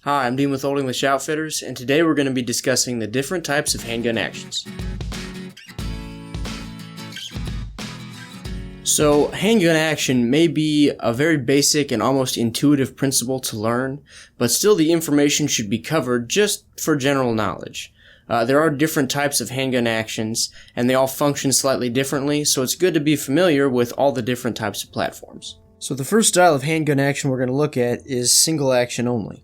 Hi, I'm Dean with Old English Outfitters, and today we're going to be discussing the different types of handgun actions. So, handgun action may be a very basic and almost intuitive principle to learn, but still the information should be covered just for general knowledge. There are different types of handgun actions, and they all function slightly differently, so it's good to be familiar with all the different types of platforms. So the first style of handgun action we're going to look at is single action only.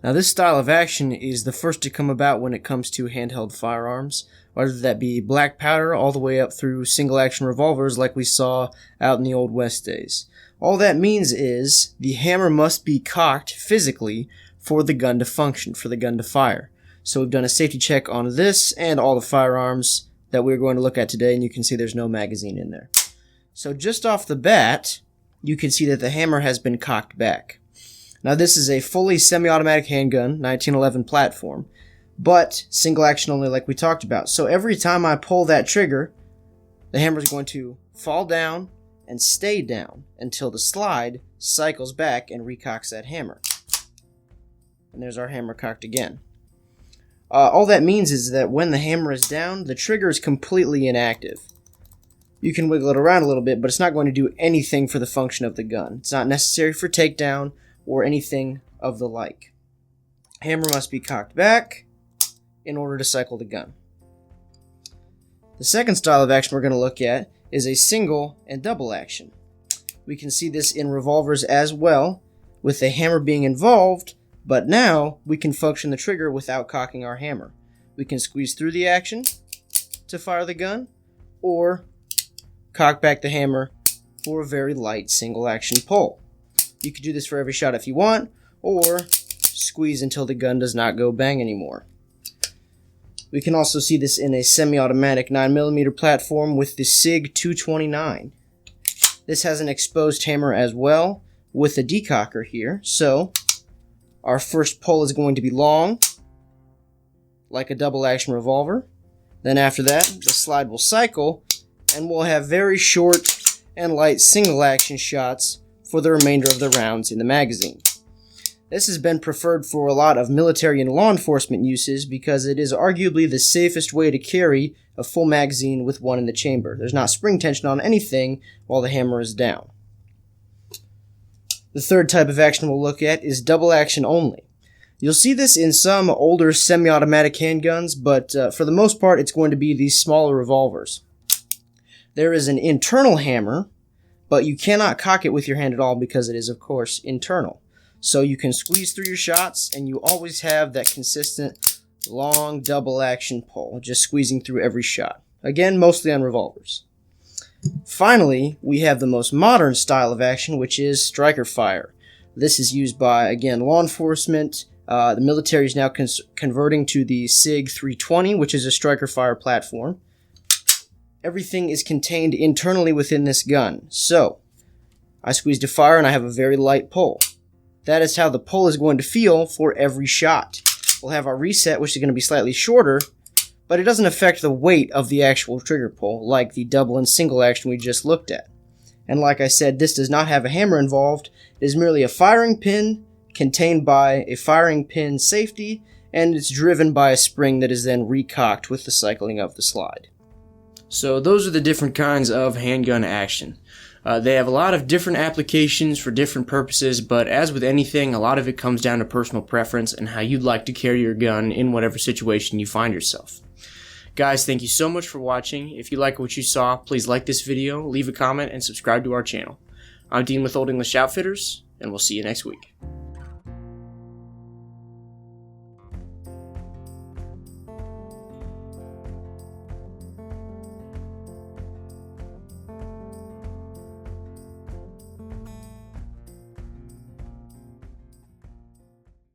Now this style of action is the first to come about when it comes to handheld firearms, whether that be black powder all the way up through single action revolvers like we saw out in the Old West days. All that means is the hammer must be cocked physically for the gun to function, for the gun to fire. So we've done a safety check on this and all the firearms that we're going to look at today, and you can see there's no magazine in there. So just off the bat, you can see that the hammer has been cocked back. Now this is a fully semi-automatic handgun, 1911 platform, but single action only like we talked about. So every time I pull that trigger, the hammer is going to fall down and stay down until the slide cycles back and recocks that hammer. And there's our hammer cocked again. All that means is that when the hammer is down, the trigger is completely inactive. You can wiggle it around a little bit, but it's not going to do anything for the function of the gun. It's not necessary for takedown or anything of the like. Hammer must be cocked back in order to cycle the gun. The second style of action we're going to look at is a single and double action. We can see this in revolvers as well, with the hammer being involved, but now we can function the trigger without cocking our hammer. We can squeeze through the action to fire the gun, or cock back the hammer for a very light single action pull. You could do this for every shot if you want, or squeeze until the gun does not go bang anymore. We can also see this in a semi-automatic 9mm platform with the SIG 229. This has an exposed hammer as well with a decocker here, so our first pull is going to be long, like a double action revolver. Then after that, the slide will cycle, and we'll have very short and light single action shots for the remainder of the rounds in the magazine. This has been preferred for a lot of military and law enforcement uses because it is arguably the safest way to carry a full magazine with one in the chamber. There's not spring tension on anything while the hammer is down. The third type of action we'll look at is double action only. You'll see this in some older semi-automatic handguns, but for the most part it's going to be these smaller revolvers. There is an internal hammer, but you cannot cock it with your hand at all because it is, of course, internal. So you can squeeze through your shots, and you always have that consistent, long double action pull, just squeezing through every shot. Again, mostly on revolvers. Finally, we have the most modern style of action, which is striker fire. This is used by, again, law enforcement. The military is now converting to the SIG 320, which is a striker fire platform. Everything is contained internally within this gun. So, I squeeze to fire and I have a very light pull. That is how the pull is going to feel for every shot. We'll have our reset, which is going to be slightly shorter, but it doesn't affect the weight of the actual trigger pull, like the double and single action we just looked at. And like I said, this does not have a hammer involved. It is merely a firing pin contained by a firing pin safety, and it's driven by a spring that is then recocked with the cycling of the slide. So those are the different kinds of handgun action. They have a lot of different applications for different purposes, but as with anything, a lot of it comes down to personal preference and how you'd like to carry your gun in whatever situation you find yourself. Guys, thank you so much for watching. If you like what you saw, please like this video, leave a comment, and subscribe to our channel. I'm Dean with Old English Outfitters, and we'll see you next week.